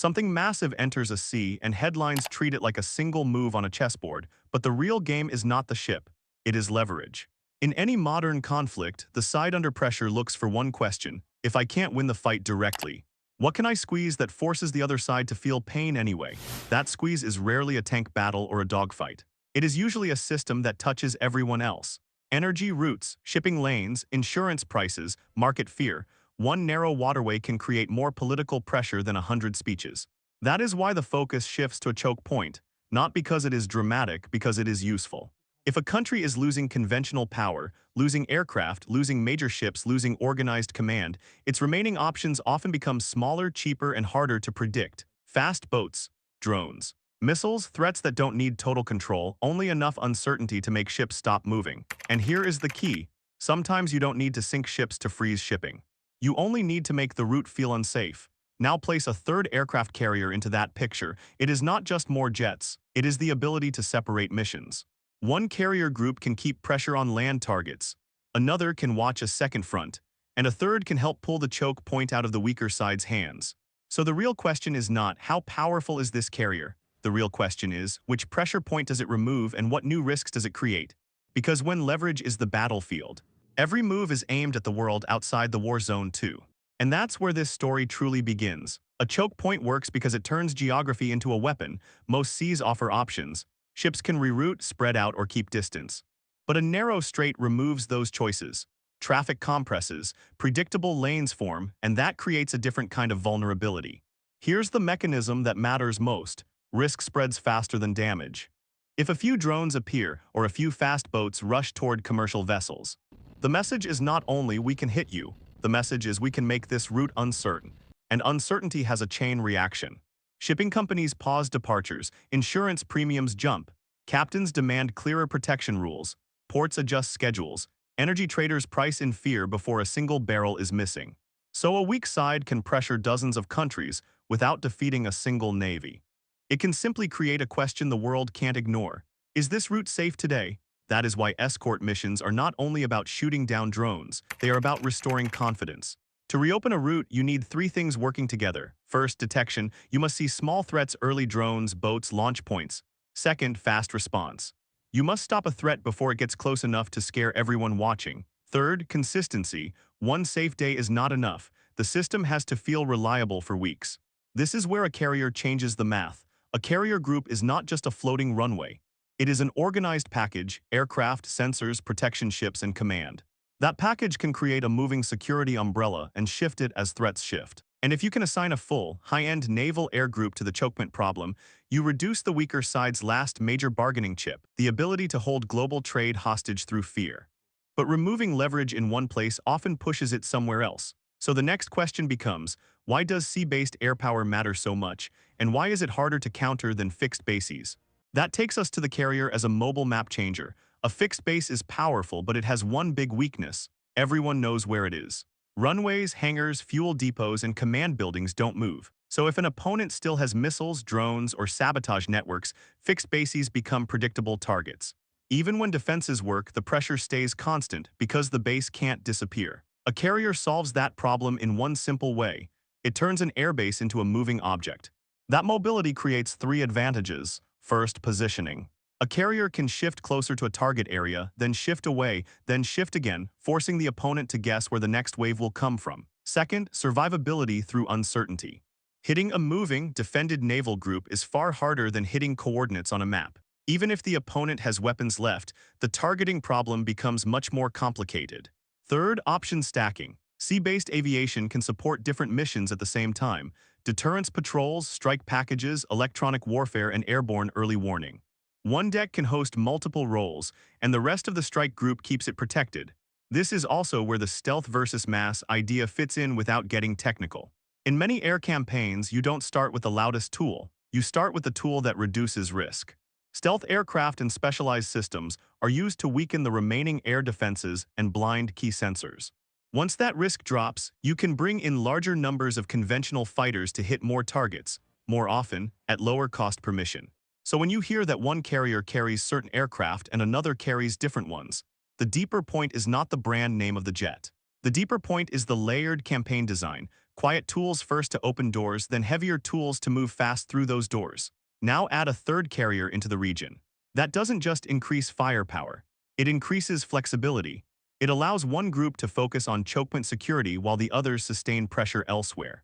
Something massive enters a sea and headlines treat it like a single move on a chessboard, but the real game is not the ship, it is leverage. In any modern conflict, the side under pressure looks for one question: if I can't win the fight directly, what can I squeeze that forces the other side to feel pain anyway? That squeeze is rarely a tank battle or a dogfight. It is usually a system that touches everyone else. Energy routes, shipping lanes, insurance prices, market fear. One narrow waterway can create more political pressure than 100 speeches. That is why the focus shifts to a choke point, not because it is dramatic, because it is useful. If a country is losing conventional power, losing aircraft, losing major ships, losing organized command, its remaining options often become smaller, cheaper, and harder to predict. Fast boats, drones, missiles, threats that don't need total control, only enough uncertainty to make ships stop moving. And here is the key: sometimes you don't need to sink ships to freeze shipping. You only need to make the route feel unsafe. Now place a third aircraft carrier into that picture. It is not just more jets, it is the ability to separate missions. One carrier group can keep pressure on land targets, another can watch a second front, and a third can help pull the choke point out of the weaker side's hands. So the real question is not how powerful is this carrier. The real question is, which pressure point does it remove and what new risks does it create? Because when leverage is the battlefield, every move is aimed at the world outside the war zone too. And that's where this story truly begins. A choke point works because it turns geography into a weapon. Most seas offer options. Ships can reroute, spread out, or keep distance. But a narrow strait removes those choices. Traffic compresses, predictable lanes form, and that creates a different kind of vulnerability. Here's the mechanism that matters most: risk spreads faster than damage. If a few drones appear, or a few fast boats rush toward commercial vessels, the message is not only "we can hit you," the message is "we can make this route uncertain." And uncertainty has a chain reaction. Shipping companies pause departures, insurance premiums jump, captains demand clearer protection rules, ports adjust schedules, energy traders price in fear before a single barrel is missing. So a weak side can pressure dozens of countries without defeating a single navy. It can simply create a question the world can't ignore: is this route safe today? That is why escort missions are not only about shooting down drones, they are about restoring confidence. To reopen a route, you need three things working together. First, detection. You must see small threats: early drones, boats, launch points. Second, fast response. You must stop a threat before it gets close enough to scare everyone watching. Third, consistency. One safe day is not enough. The system has to feel reliable for weeks. This is where a carrier changes the math. A carrier group is not just a floating runway. It is an organized package: aircraft, sensors, protection ships, and command. That package can create a moving security umbrella and shift it as threats shift. And if you can assign a full, high-end naval air group to the chokepoint problem, you reduce the weaker side's last major bargaining chip: the ability to hold global trade hostage through fear. But removing leverage in one place often pushes it somewhere else. So the next question becomes, why does sea-based air power matter so much, and why is it harder to counter than fixed bases? That takes us to the carrier as a mobile map changer. A fixed base is powerful, but it has one big weakness: everyone knows where it is. Runways, hangars, fuel depots, and command buildings don't move. So if an opponent still has missiles, drones, or sabotage networks, fixed bases become predictable targets. Even when defenses work, the pressure stays constant because the base can't disappear. A carrier solves that problem in one simple way: it turns an airbase into a moving object. That mobility creates three advantages. First, positioning. A carrier can shift closer to a target area, then shift away, then shift again, forcing the opponent to guess where the next wave will come from. Second, survivability through uncertainty. Hitting a moving, defended naval group is far harder than hitting coordinates on a map. Even if the opponent has weapons left, the targeting problem becomes much more complicated. Third, option stacking. Sea-based aviation can support different missions at the same time: deterrence patrols, strike packages, electronic warfare, and airborne early warning. One deck can host multiple roles, and the rest of the strike group keeps it protected. This is also where the stealth versus mass idea fits in without getting technical. In many air campaigns, you don't start with the loudest tool. You start with the tool that reduces risk. Stealth aircraft and specialized systems are used to weaken the remaining air defenses and blind key sensors. Once that risk drops, you can bring in larger numbers of conventional fighters to hit more targets, more often, at lower cost per mission. So when you hear that one carrier carries certain aircraft and another carries different ones, the deeper point is not the brand name of the jet. The deeper point is the layered campaign design. Quiet tools first to open doors, then heavier tools to move fast through those doors. Now add a third carrier into the region. That doesn't just increase firepower. It increases flexibility. It allows one group to focus on chokepoint security while the others sustain pressure elsewhere.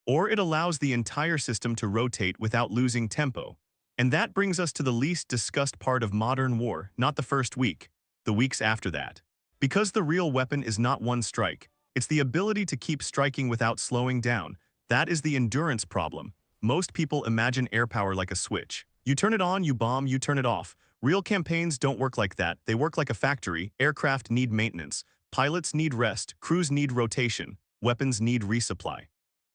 Or it allows the entire system to rotate without losing tempo. And that brings us to the least discussed part of modern war, not the first week, the weeks after that. Because the real weapon is not one strike, it's the ability to keep striking without slowing down. That is the endurance problem. Most people imagine air power like a switch. You turn it on, you bomb, you turn it off. Real campaigns don't work like that. They work like a factory. Aircraft need maintenance. Pilots need rest. Crews need rotation. Weapons need resupply.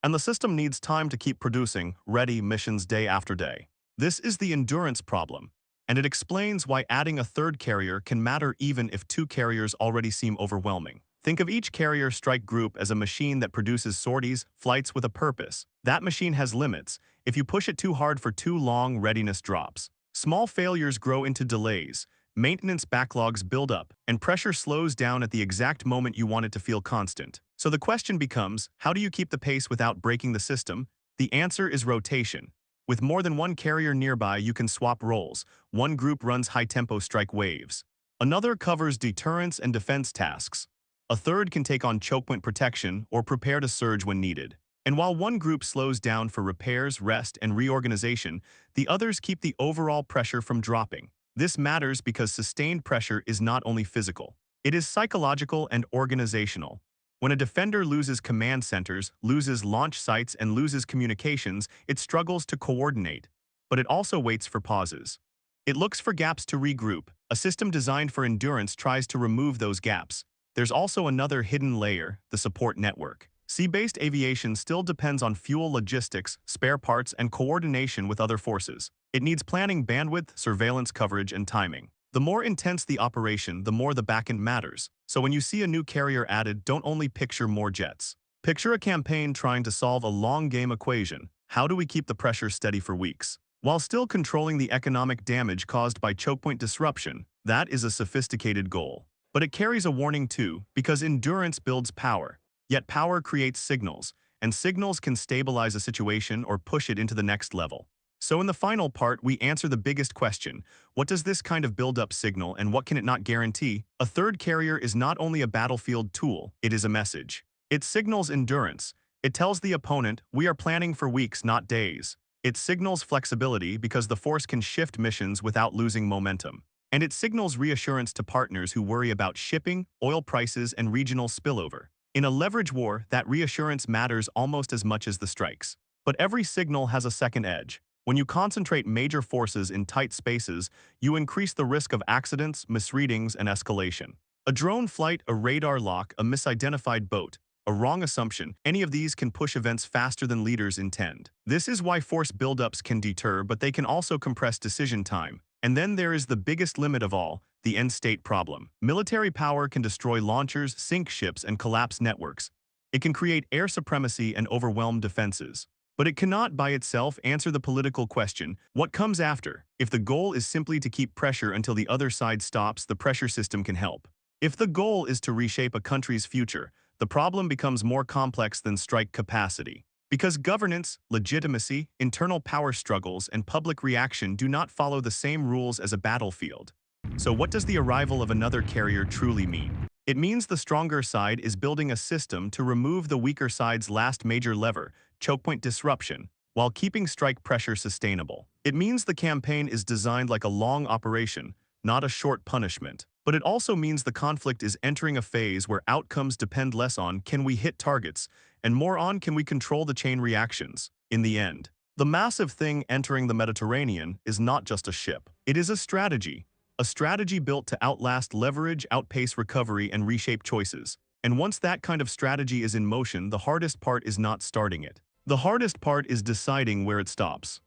And the system needs time to keep producing ready missions day after day. This is the endurance problem, and it explains why adding a third carrier can matter even if two carriers already seem overwhelming. Think of each carrier strike group as a machine that produces sorties, flights with a purpose. That machine has limits. If you push it too hard for too long, readiness drops. Small failures grow into delays, maintenance backlogs build up, and pressure slows down at the exact moment you want it to feel constant. So the question becomes, how do you keep the pace without breaking the system? The answer is rotation. With more than one carrier nearby, you can swap roles. One group runs high-tempo strike waves. Another covers deterrence and defense tasks. A third can take on chokepoint protection or prepare to surge when needed. And while one group slows down for repairs, rest, and reorganization, the others keep the overall pressure from dropping. This matters because sustained pressure is not only physical. It is psychological and organizational. When a defender loses command centers, loses launch sites, and loses communications, it struggles to coordinate. But it also waits for pauses. It looks for gaps to regroup. A system designed for endurance tries to remove those gaps. There's also another hidden layer, the support network. Sea-based aviation still depends on fuel logistics, spare parts, and coordination with other forces. It needs planning, bandwidth, surveillance coverage, and timing. The more intense the operation, the more the backend matters. So when you see a new carrier added, don't only picture more jets. Picture a campaign trying to solve a long-game equation. How do we keep the pressure steady for weeks, while still controlling the economic damage caused by chokepoint disruption? That is a sophisticated goal. But it carries a warning too, because endurance builds power. Yet power creates signals, and signals can stabilize a situation or push it into the next level. So in the final part, we answer the biggest question: what does this kind of build-up signal and what can it not guarantee? A third carrier is not only a battlefield tool, it is a message. It signals endurance. It tells the opponent, we are planning for weeks, not days. It signals flexibility because the force can shift missions without losing momentum. And it signals reassurance to partners who worry about shipping, oil prices, and regional spillover. In a leverage war, that reassurance matters almost as much as the strikes. But every signal has a second edge. When you concentrate major forces in tight spaces, you increase the risk of accidents, misreadings, and escalation. A drone flight, a radar lock, a misidentified boat, a wrong assumption, any of these can push events faster than leaders intend. This is why force buildups can deter, but they can also compress decision time. And then there is the biggest limit of all, the end-state problem. Military power can destroy launchers, sink ships, and collapse networks. It can create air supremacy and overwhelm defenses. But it cannot by itself answer the political question, what comes after? If the goal is simply to keep pressure until the other side stops, the pressure system can help. If the goal is to reshape a country's future, the problem becomes more complex than strike capacity. Because governance, legitimacy, internal power struggles, and public reaction do not follow the same rules as a battlefield. So what does the arrival of another carrier truly mean? It means the stronger side is building a system to remove the weaker side's last major lever, chokepoint disruption, while keeping strike pressure sustainable. It means the campaign is designed like a long operation, not a short punishment. But it also means the conflict is entering a phase where outcomes depend less on can we hit targets, and more on can we control the chain reactions. In the end, the massive thing entering the Mediterranean is not just a ship. It is a strategy built to outlast leverage, outpace recovery, and reshape choices. And once that kind of strategy is in motion, the hardest part is not starting it. The hardest part is deciding where it stops.